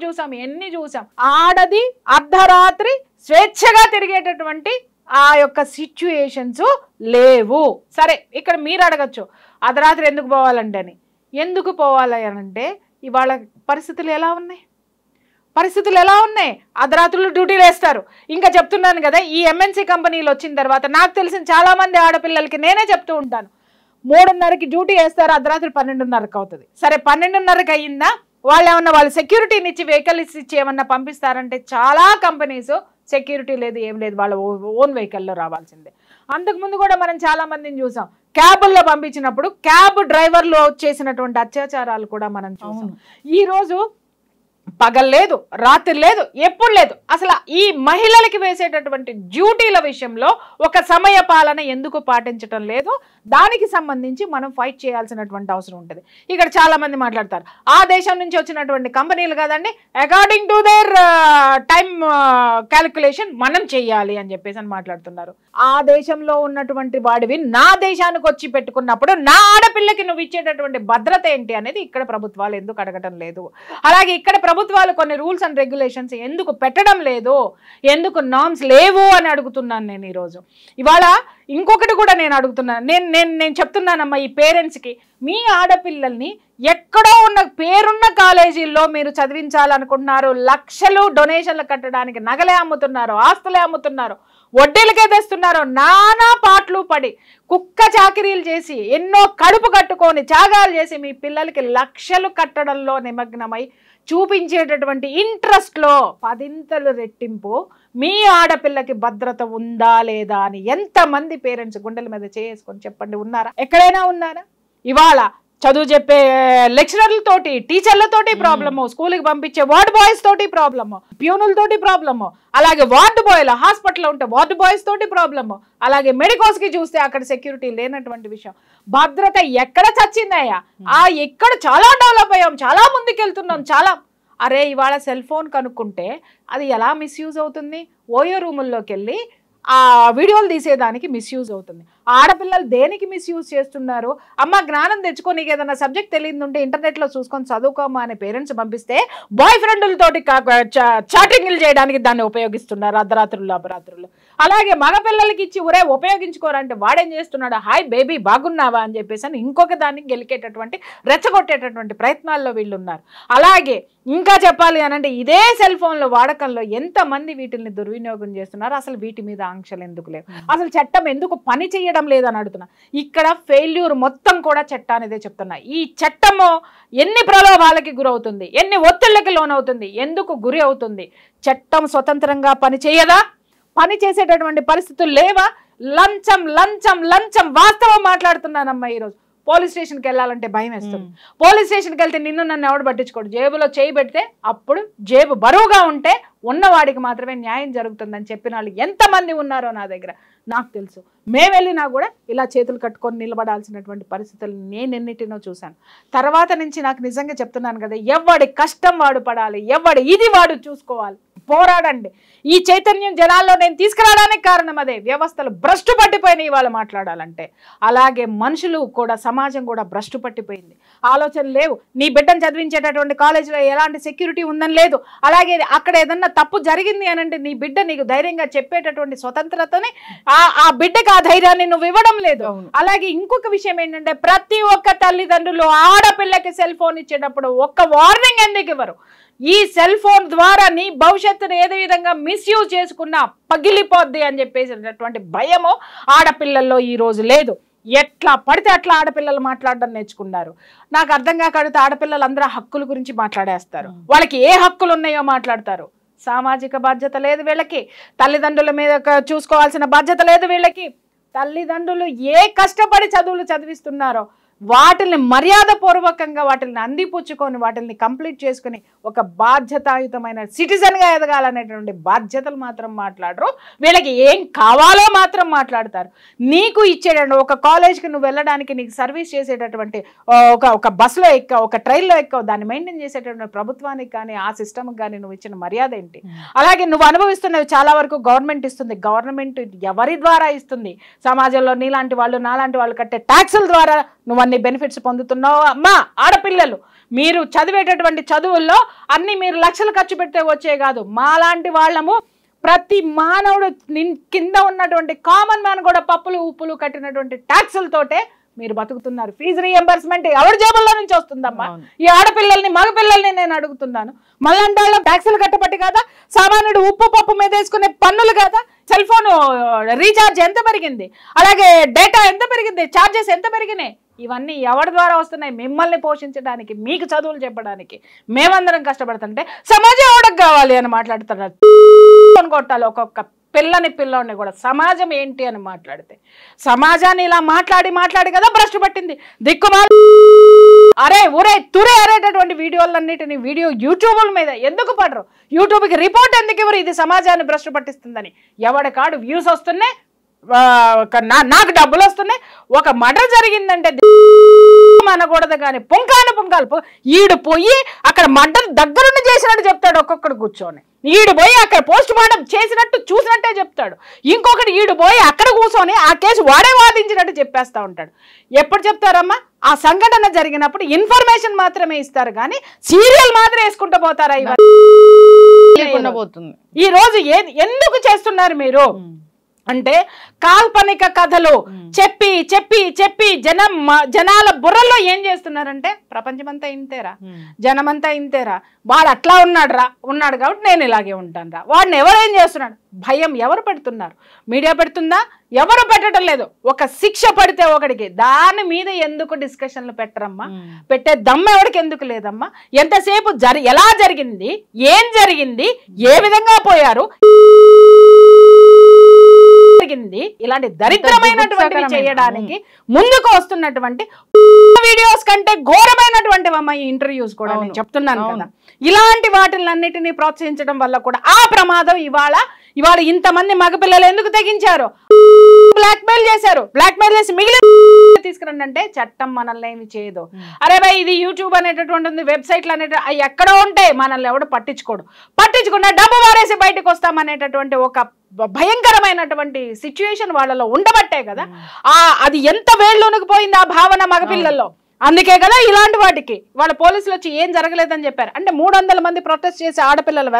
చూసాం, ఎన్ని చూసాం. ఆడది అర్ధరాత్రి స్వేచ్ఛగా తిరిగేటటువంటి ఆ యొక్క సిచ్యుయేషన్స్ లేవు. సరే, ఇక్కడ మీరు అడగచ్చు అర్ధరాత్రి ఎందుకు పోవాలంటే అని. ఎందుకు పోవాలి అనంటే ఇవాళ పరిస్థితులు ఎలా ఉన్నాయి? అర్ధరాత్రులు డ్యూటీలు వేస్తారు. ఇంకా చెప్తున్నాను కదా, ఈ ఎంఎన్సీ కంపెనీలు వచ్చిన తర్వాత నాకు తెలిసిన చాలా మంది ఆడపిల్లలకి నేనే చెప్తూ ఉంటాను, 3:30కి డ్యూటీ వేస్తారు, అర్ధరాత్రి 12:30కి అవుతుంది. సరే 12:30కి అయ్యిందా, వాళ్ళు సెక్యూరిటీని ఇచ్చి వెహికల్ ఇచ్చి ఏమన్నా పంపిస్తారంటే చాలా కంపెనీస్ సెక్యూరిటీ లేదు, ఏం లేదు, వాళ్ళ ఓన్ వెహికల్లో రావాల్సిందే. అంతకుముందు కూడా మనం చాలా మందిని చూసాం, క్యాబుల్లో పంపించినప్పుడు క్యాబ్ డ్రైవర్లు చేసినటువంటి అత్యాచారాలు కూడా మనం చూసాం. ఈ రోజు పగలు లేదు, రాత్రి లేదు, ఎప్పుడు లేదు. అసలు ఈ మహిళలకి వేసేటటువంటి డ్యూటీల విషయంలో ఒక సమయ పాలన ఎందుకు పాటించడం లేదు? దానికి సంబంధించి మనం ఫైట్ చేయాల్సినటువంటి అవసరం ఉంటుంది. ఇక్కడ చాలా మంది మాట్లాడతారు ఆ దేశం నుంచి వచ్చినటువంటి కంపెనీలు కదండి, according to their time calculation మనం చెయ్యాలి అని చెప్పేసి అని మాట్లాడుతున్నారు. ఆ దేశంలో ఉన్నటువంటి వాడివి నా దేశానికి వచ్చి పెట్టుకున్నప్పుడు నా ఆడపిల్లకి నువ్వు ఇచ్చేటటువంటి భద్రత ఏంటి అనేది ఇక్కడ ప్రభుత్వాలు ఎందుకు అడగటం లేదు? అలాగే ఇక్కడ ప్రభుత్వాలు కొన్ని రూల్స్ అండ్ రెగ్యులేషన్స్ ఎందుకు పెట్టడం లేదు? ఎందుకు నార్మ్స్ లేవు అని అడుగుతున్నాను నేను ఈరోజు. ఇవాళ ఇంకొకటి కూడా నేను అడుగుతున్నాను, నేను చెప్తున్నానమ్మా ఈ పేరెంట్స్కి, మీ ఆడపిల్లల్ని ఎక్కడో ఉన్న పేరున్న కాలేజీల్లో మీరు చదివించాలనుకుంటున్నారు, లక్షలు డొనేషన్లు కట్టడానికి నగలే అమ్ముతున్నారు, ఆస్తులే అమ్ముతున్నారు, వడ్డీలకే తెస్తున్నారు, నానా పాటలు పడి కుక్క చాకిరీలు చేసి ఎన్నో కడుపు కట్టుకొని త్యాగాలు చేసి మీ పిల్లలకి లక్షలు కట్టడంలో నిమగ్నమై చూపించేటటువంటి ఇంట్రెస్ట్లో 10 రెట్టింపు మీ ఆడపిల్లకి భద్రత ఉందా లేదా అని ఎంతమంది పేరెంట్స్ గుండెల మీద చేసుకొని చెప్పండి, ఉన్నారా? ఎక్కడైనా ఉన్నారా? ఇవాళ చదువు చెప్పే లెక్చరర్లతోటి, టీచర్లతోటి ప్రాబ్లము, స్కూల్కి పంపించే వార్డ్ బాయ్స్ తోటి ప్రాబ్లము, ప్యూనులతోటి ప్రాబ్లము, అలాగే వార్డు బాయ్ల హాస్పిటల్లో ఉంటే వార్డు బాయ్స్ తోటి ప్రాబ్లము, అలాగే మెడికోస్కి చూస్తే అక్కడ సెక్యూరిటీ లేనటువంటి విషయం. భద్రత ఎక్కడ చచ్చిందయ్యా? ఎక్కడ చాలా డెవలప్ అయ్యాం, చాలా ముందుకెళ్తున్నాం, చాలా. అరే ఇవాళ సెల్ ఫోన్ కనుక్కుంటే అది ఎలా మిస్యూజ్ అవుతుంది? ఓయో రూముల్లోకి వెళ్ళి ఆ వీడియోలు తీసేదానికి మిస్యూజ్ అవుతుంది. ఆడపిల్లలు దేనికి మిస్యూజ్ చేస్తున్నారు? అమ్మ జ్ఞానం తెచ్చుకో, నీకు ఏదైనా సబ్జెక్ట్ తెలియదు ఉంటే ఇంటర్నెట్లో చూసుకొని చదువుకోమా అనే పేరెంట్స్ పంపిస్తే బాయ్ ఫ్రెండ్లతోటి చాటింగ్లు చేయడానికి దాన్ని ఉపయోగిస్తున్నారు అర్ధరాత్రులు అపరాత్రులు. అలాగే మగపిల్లలకి ఇచ్చి ఒరే ఉపయోగించుకోరంటే వాడేం చేస్తున్నాడు, హాయ్ బేబీ బాగున్నావా అని చెప్పేసి అని ఇంకొక దానికి గెలికేటటువంటి రెచ్చగొట్టేటటువంటి ప్రయత్నాల్లో వీళ్ళు ఉన్నారు. అలాగే ఇంకా చెప్పాలి అనంటే ఇదే సెల్ ఫోన్ల వాడకంలో ఎంతమంది వీటిని దుర్వినియోగం చేస్తున్నారు. అసలు వీటి మీద ఆంక్షలు ఎందుకు లేవు? అసలు చట్టం ఎందుకు పని చేయడం లేదని అడుగుతున్నా. ఇక్కడ ఫెయిల్యూర్ మొత్తం కూడా చట్టానిదే చెప్తున్నా. ఈ చట్టము ఎన్ని ప్రలోభాలకి గురవుతుంది, ఎన్ని ఒత్తిళ్లకి లోనవుతుంది, ఎందుకు గురి అవుతుంది? చట్టం స్వతంత్రంగా పని చేయదా? పని చేసేటటువంటి పరిస్థితులు లేవా? లంచం లంచం లంచం. వాస్తవం మాట్లాడుతున్నానమ్మా. ఈరోజు పోలీస్ స్టేషన్కి వెళ్ళాలంటే భయం వేస్తుంది. పోలీస్ స్టేషన్కి వెళ్తే నిన్ను నన్ను ఎవడు పట్టించుకోడు. జేబులో చేయి పెడితే అప్పుడు జేబు బరువుగా ఉంటే ఉన్నవాడికి మాత్రమే న్యాయం జరుగుతుందని చెప్పిన వాళ్ళు ఎంతమంది ఉన్నారో నా దగ్గర నాకు తెలుసు. మేము వెళ్ళినా కూడా ఇలా చేతులు కట్టుకొని నిలబడాల్సినటువంటి పరిస్థితులు నేను ఎన్నిటినో చూశాను. తర్వాత నుంచి నాకు నిజంగా చెప్తున్నాను కదా, ఎవడి కష్టం వాడు పడాలి, ఎవడి ఇది వాడు చూసుకోవాలి. పోరాడండి. ఈ చైతన్యం జనాల్లో నేను తీసుకురావడానికి కారణం అదే. వ్యవస్థలు భ్రష్టు పట్టిపోయినాయి వాళ్ళు మాట్లాడాలంటే. అలాగే మనుషులు కూడా, సమాజం కూడా భ్రష్టు పట్టిపోయింది. ఆలోచనలు లేవు. నీ బిడ్డను చదివించేటటువంటి కాలేజీలో ఎలాంటి సెక్యూరిటీ ఉందని లేదు. అలాగే అక్కడ ఏదన్నా తప్పు జరిగింది అని అంటే నీ బిడ్డ నీకు ధైర్యంగా చెప్పేటటువంటి స్వతంత్రతని ఆ బిడ్డకి ఆ ధైర్యాన్ని నువ్వు ఇవ్వడం లేదు. అలాగే ఇంకొక విషయం ఏంటంటే, ప్రతి ఒక్క తల్లిదండ్రులు ఆడపిల్లకి సెల్ ఫోన్ ఇచ్చేటప్పుడు ఒక్క వార్నింగ్ ఎందుకు ఇవ్వరు? ఈ సెల్ ఫోన్ ద్వారా నీ భవిష్యత్తును ఏదే విధంగా మిస్యూజ్ చేసుకున్నా పగిలిపోద్ది అని చెప్పేసినటువంటి భయము ఆడపిల్లల్లో ఈ రోజు లేదు. ఎట్లా పడితే అట్లా ఆడపిల్లలు మాట్లాడడం నేర్చుకున్నారు. నాకు అర్థం కాకడితే ఆడపిల్లలు అందరూ హక్కుల గురించి మాట్లాడేస్తారు. వాళ్ళకి ఏ హక్కులు ఉన్నాయో మాట్లాడతారు. సామాజిక బాధ్యత లేదు వీళ్ళకి. తల్లిదండ్రుల మీద చూసుకోవాల్సిన బాధ్యత లేదు వీళ్ళకి. తల్లిదండ్రులు ఏ కష్టపడి చదువులు చదివిస్తున్నారో వాటిని మర్యాదపూర్వకంగా వాటిని అందిపుచ్చుకొని వాటిని కంప్లీట్ చేసుకుని ఒక బాధ్యతాయుతమైన సిటిజన్గా ఎదగాలనేటువంటి బాధ్యతలు మాత్రం మాట్లాడరు. వీళ్ళకి ఏం కావాలో మాత్రం మాట్లాడతారు. నీకు ఇచ్చేటటువంటి ఒక కాలేజ్కి నువ్వు వెళ్ళడానికి నీకు సర్వీస్ చేసేటటువంటి ఒక బస్సులో ఎక్కావు, ఒక ట్రైన్లో ఎక్కావు, దాన్ని మెయింటైన్ చేసేటటువంటి ప్రభుత్వానికి కానీ ఆ సిస్టమ్కి కానీ నువ్వు ఇచ్చిన మర్యాద ఏంటి? అలాగే నువ్వు అనుభవిస్తున్నవి చాలా వరకు గవర్నమెంట్ ఇస్తుంది. గవర్నమెంట్ ఎవరి ద్వారా ఇస్తుంది? సమాజంలో నీలాంటి వాళ్ళు నాలాంటి వాళ్ళు కట్టే ట్యాక్సుల ద్వారా నువ్వు అన్ని బెనిఫిట్స్ పొందుతున్నావు. అమ్మా ఆడపిల్లలు మీరు చదివేటటువంటి చదువుల్లో అన్ని మీరు లక్షలు ఖర్చు పెడితే వచ్చే కాదు. మాలాంటి వాళ్ళము ప్రతి మానవుడు కింద ఉన్నటువంటి కామన్ మ్యాన్ కూడా పప్పులు ఉప్పులు కట్టినటువంటి ట్యాక్సులతోటే మీరు బతుకుతున్నారు. ఫీజు రీఎంబర్స్మెంట్ ఎవరి జేబుల్లో నుంచి వస్తుందమ్మా? ఈ ఆడపిల్లల్ని మగపిల్లల్ని నేను అడుగుతున్నాను. మళ్ళంటే వాళ్ళ ట్యాక్సులు కట్టబట్టి కదా, సామాన్యుడు ఉప్పు పప్పు మీద వేసుకునే పన్నులు కదా, సెల్ ఫోన్ రీఛార్జ్ ఎంత పెరిగింది, అలాగే డేటా ఎంత పెరిగింది, ఛార్జెస్ ఎంత పెరిగినాయి, ఇవన్నీ ఎవరి ద్వారా వస్తున్నాయి? మిమ్మల్ని పోషించడానికి, మీకు చదువులు చెప్పడానికి మేమందరం కష్టపడుతుంటే సమాజం ఎవరికి కావాలి అని మాట్లాడుతున్నారు. కొట్టాలి ఒక్కొక్క పిల్లోని కూడా. సమాజం ఏంటి అని మాట్లాడితే సమాజాన్ని ఇలా మాట్లాడి కదా భ్రష్టు పట్టింది. దిక్కుమాల అరే ఊరే తురే అరేటటువంటి వీడియోలన్నిటిని యూట్యూబ్ల మీద ఎందుకు పడరు? యూట్యూబ్కి రిపోర్ట్ ఎందుకు ఇవ్వరు? ఇది సమాజాన్ని భ్రష్టు పట్టిస్తుందని. ఎవడి కాడు వ్యూస్ వస్తున్నాయి, నాకు డబ్బులు వస్తున్నాయి. ఒక మర్డర్ జరిగిందంటే అనకూడదు కానీ పుంకాలు ఈడు పోయి అక్కడ మర్డర్ దగ్గరుండి చేసినట్టు చెప్తాడు. ఒక్కొక్కడు కూర్చొని ఈడు పోయి అక్కడ పోస్ట్ మార్టం చేసినట్టు చూసినట్టే చెప్తాడు. ఇంకొకటి ఈడు పోయి అక్కడ కూర్చొని ఆ కేసు వాడే వాదించినట్టు చెప్పేస్తా ఉంటాడు. ఎప్పుడు చెప్తారమ్మా? ఆ సంఘటన జరిగినప్పుడు ఇన్ఫర్మేషన్ మాత్రమే ఇస్తారు కానీ సీరియల్ మాత్రం వేసుకుంటూ పోతారా? పోతుంది. ఈ రోజు ఎందుకు చేస్తున్నారు మీరు అంటే కాల్పనిక కథలు చెప్పి చెప్పి చెప్పి జనాల బుర్రల్లో ఏం చేస్తున్నారంటే ప్రపంచమంతా ఇంతేరా, జనమంతా ఇంతేరా, వాడు అట్లా ఉన్నాడు కాబట్టి నేను ఇలాగే ఉంటాను రా. వాడిని ఎవరేం చేస్తున్నాడు? భయం ఎవరు పెడుతున్నారు? మీడియా పెడుతుందా? ఎవరు పెట్టడం లేదు. ఒక శిక్ష పడితే ఒకడికి దాని మీద ఎందుకు డిస్కషన్లు పెట్టరమ్మా? పెట్టే దమ్ము ఎవరికి ఎందుకు లేదమ్మా? ఎంతసేపు ఎలా జరిగింది, ఏం జరిగింది, ఏ విధంగా పోయారు, ఇలాంటి దరిద్రమైనటువంటి చేయడానికి ముందుకు వస్తున్నటువంటి వీడియోస్ కంటే ఘోరమైనటువంటి ఈ ఇంటర్వ్యూస్ కూడా నేను చెప్తున్నాను కదా. ఇలాంటి వాటిలన్నిటినీ ప్రోత్సహించడం వల్ల కూడా ఆ ప్రమాదం ఇవాళ ఇంతమంది మగపిల్లలు ఎందుకు తెగించారు? బ్లాక్మెయిల్ చేశారు. బ్లాక్మెయిల్ చేసి మిగిలిన తీసుకురండి అంటే చట్టం మనల్ని ఏమి చేయదు. అరే భయ్ ఇది యూట్యూబ్ అనేటటువంటి వెబ్సైట్లు అనేటువంటి అవి ఎక్కడో ఉంటాయి, మనల్ని ఎవడు పట్టించుకున్నా డబ్బు వారేసి బయటకు వస్తామనేటటువంటి ఒక భయంకరమైనటువంటి సిచ్యువేషన్ వాళ్ళలో ఉండబట్టే కదా అది ఎంత వేళ్ళలోనికి పోయింది ఆ భావన మగపిల్లల్లో. అందుకే కదా ఇలాంటి వాటికి వాళ్ళ పోలీసులు వచ్చి ఏం జరగలేదని చెప్పారు. అంటే 300 మంది ప్రొటెస్ట్ చేసే ఆడపిల్లలు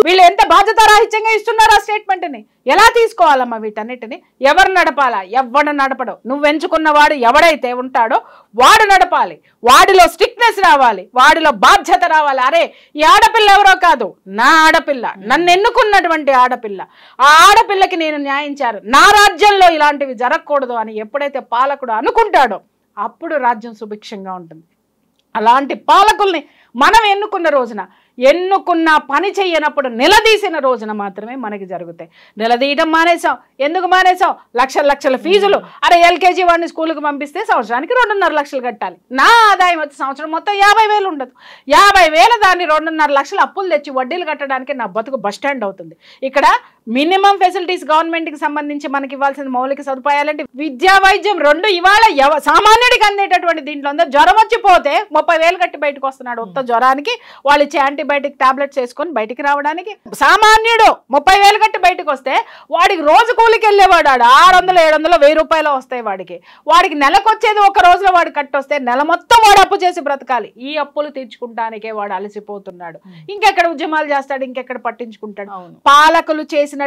వీళ్ళు ఎంత బాధ్యతారాహిత్యంగా ఇస్తున్నారు ఆ స్టేట్మెంట్ ని. ఎలా తీసుకోవాలమ్మా వీటన్నిటిని? ఎవరు నడపాలా? ఎవడు నడపడు. నువ్వు ఎంచుకున్న వాడు ఎవడైతే ఉంటాడో వాడు నడపాలి. వాడిలో స్ట్రిక్ట్నెస్ రావాలి, వాడిలో బాధ్యత రావాలి. అరే ఈ ఆడపిల్ల ఎవరో కాదు, నా ఆడపిల్ల, నన్ను ఎన్నుకున్నటువంటి ఆడపిల్ల, ఆ ఆడపిల్లకి నేను న్యాయం చేయాలి, నా రాజ్యంలో ఇలాంటివి జరగకూడదు అని ఎప్పుడైతే పాలకుడు అనుకుంటాడో అప్పుడు రాజ్యం సుభిక్షంగా ఉంటుంది. అలాంటి పాలకుల్ని మనం ఎన్నుకున్న రోజున ఎన్నుకున్న పని చెయ్యనప్పుడు నిలదీసిన రోజున మాత్రమే మనకి జరుగుతాయి. నిలదీయడం మానేసాం. ఎందుకు మానేసాం? లక్షల ఫీజులు. అరే ఎల్కేజీ వాడిని స్కూల్కి పంపిస్తే సంవత్సరానికి 2.5 లక్షలు కట్టాలి. నా ఆదాయం వచ్చి సంవత్సరం మొత్తం 50,000 ఉండదు. 50,000 దాన్ని 2.5 లక్షలు అప్పులు తెచ్చి వడ్డీలు కట్టడానికి నా బతుకు బస్ స్టాండ్ అవుతుంది. ఇక్కడ మినిమం ఫెసిలిటీస్ గవర్నమెంట్కి సంబంధించి మనకి ఇవ్వాల్సిన మౌలిక సదుపాయాలంటే విద్యా వైద్యం 2 ఇవాళ సామాన్యుడికి అందేటటువంటి దీంట్లో ఉందో. జ్వరం వచ్చిపోతే 30,000 కట్టి బయటకు వస్తున్నాడు. ఉత్త జ్వరానికి వాళ్ళు ఇచ్చే యాంటీబయాటిక్ టాబ్లెట్స్ వేసుకొని బయటికి రావడానికి. సామాన్యుడు 30,000 కట్టి బయటకు వస్తే వాడికి రోజు కూలికి వెళ్ళేవాడు 600, 700, 1000 రూపాయలు వస్తాయి వాడికి నెలకు వచ్చేది ఒక రోజులో వాడు కట్టొస్తే నెల మొత్తం వాడు అప్పు చేసి బ్రతకాలి. ఈ అప్పులు తీర్చుకుంటానికే వాడు అలసిపోతున్నాడు. ఇంకెక్కడ ఉద్యమాలు చేస్తాడు, ఇంకెక్కడ పట్టించుకుంటాడు. పాలకులు చేసినటువంటి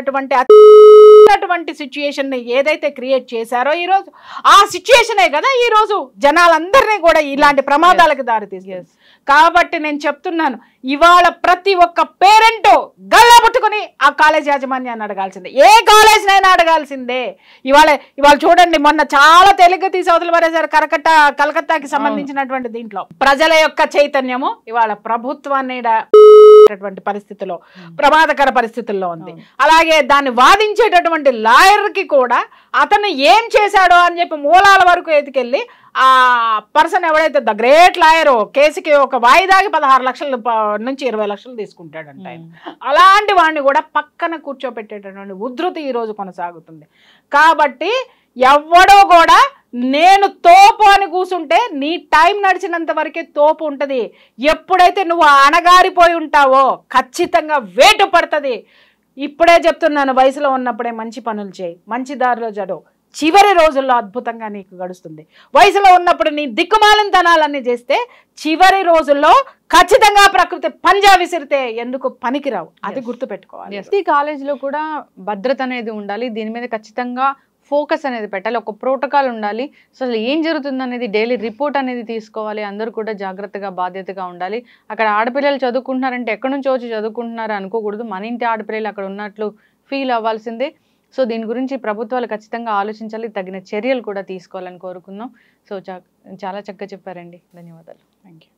సిచ్యుయేషన్ ని ఏదైతే క్రియేట్ చేశారో ఈ రోజు, ఆ సిచ్యుయేషనే కదా ఈ రోజు జనాలందరినీ కూడా ఇలాంటి ప్రమాదాలకు దారితీస్తుంది. కాబట్టి నేను చెప్తున్నాను, ఇవాళ ప్రతి ఒక్క పేరెంట్ గల్లా పట్టుకుని ఆ కాలేజ్ యాజమాన్యాన్ని అడగాల్సిందే. ఏ కాలేజ్నైనా అడగాల్సిందే. ఇవాళ చూడండి, మొన్న చాలా తేలిగ్గా తీసి అవతల పడేశారు కలకత్తాకి సంబంధించినటువంటి దీంట్లో. ప్రజల యొక్క చైతన్యము ఇవాళ ప్రభుత్వాన్ని పరిస్థితిలో, ప్రమాదకర పరిస్థితుల్లో ఉంది. అలాగే దాన్ని వాదించేటటువంటి లాయర్ కి కూడా అతను ఏం చేశాడో అని చెప్పి మూలాల వరకు ఎత్తుకెళ్ళి ఆ పర్సన్ ఎవడైతే ద గ్రేట్ లాయర్ కేసుకి ఒక వాయిదాకి 16 లక్షల నుంచి 20 లక్షలు తీసుకుంటాడంట. అలాంటి వాడిని కూడా పక్కన కూర్చోబెట్టేటటువంటి ఉధృతి ఈ రోజు కొనసాగుతుంది. కాబట్టి ఎవడో కూడా నేను తోపు అని కూర్చుంటే నీ టైం నడిచినంత వరకే తోపు ఉంటుంది. ఎప్పుడైతే నువ్వు అణగారిపోయి ఉంటావో ఖచ్చితంగా వేటు పడుతుంది. ఇప్పుడే చెప్తున్నాను, వయసులో ఉన్నప్పుడే మంచి పనులు చేయి, మంచి దారిలో చదువు, చివరి రోజుల్లో అద్భుతంగా నీకు గడుస్తుంది. వయసులో ఉన్నప్పుడు నీ దిక్కుమాలినతనాలన్నీ చేస్తే చివరి రోజుల్లో ఖచ్చితంగా ప్రకృతి పంజా విసిరితే ఎందుకు పనికిరావు. అది గుర్తుపెట్టుకోవాలి. ప్రతి కాలేజీలో కూడా భద్రత అనేది ఉండాలి. దీని మీద ఖచ్చితంగా ఫోకస్ అనేది పెట్టాలి. ఒక ప్రోటోకాల్ ఉండాలి. అసలు ఏం జరుగుతుంది అనేది డైలీ రిపోర్ట్ అనేది తీసుకోవాలి. అందరూ కూడా జాగ్రత్తగా బాధ్యతగా ఉండాలి. అక్కడ ఆడపిల్లలు చదువుకుంటున్నారంటే ఎక్కడి నుంచో వచ్చి చదువుకుంటున్నారో అనుకోకూడదు. మన ఇంటి ఆడపిల్లలు అక్కడ ఉన్నట్లు ఫీల్ అవ్వాల్సిందే. సో దీని గురించి ప్రభుత్వాలు ఖచ్చితంగా ఆలోచించాలి, తగిన చర్యలు కూడా తీసుకోవాలని కోరుకుందాం. సో చాలా చక్కగా చెప్పారండి. ధన్యవాదాలు. Thank you.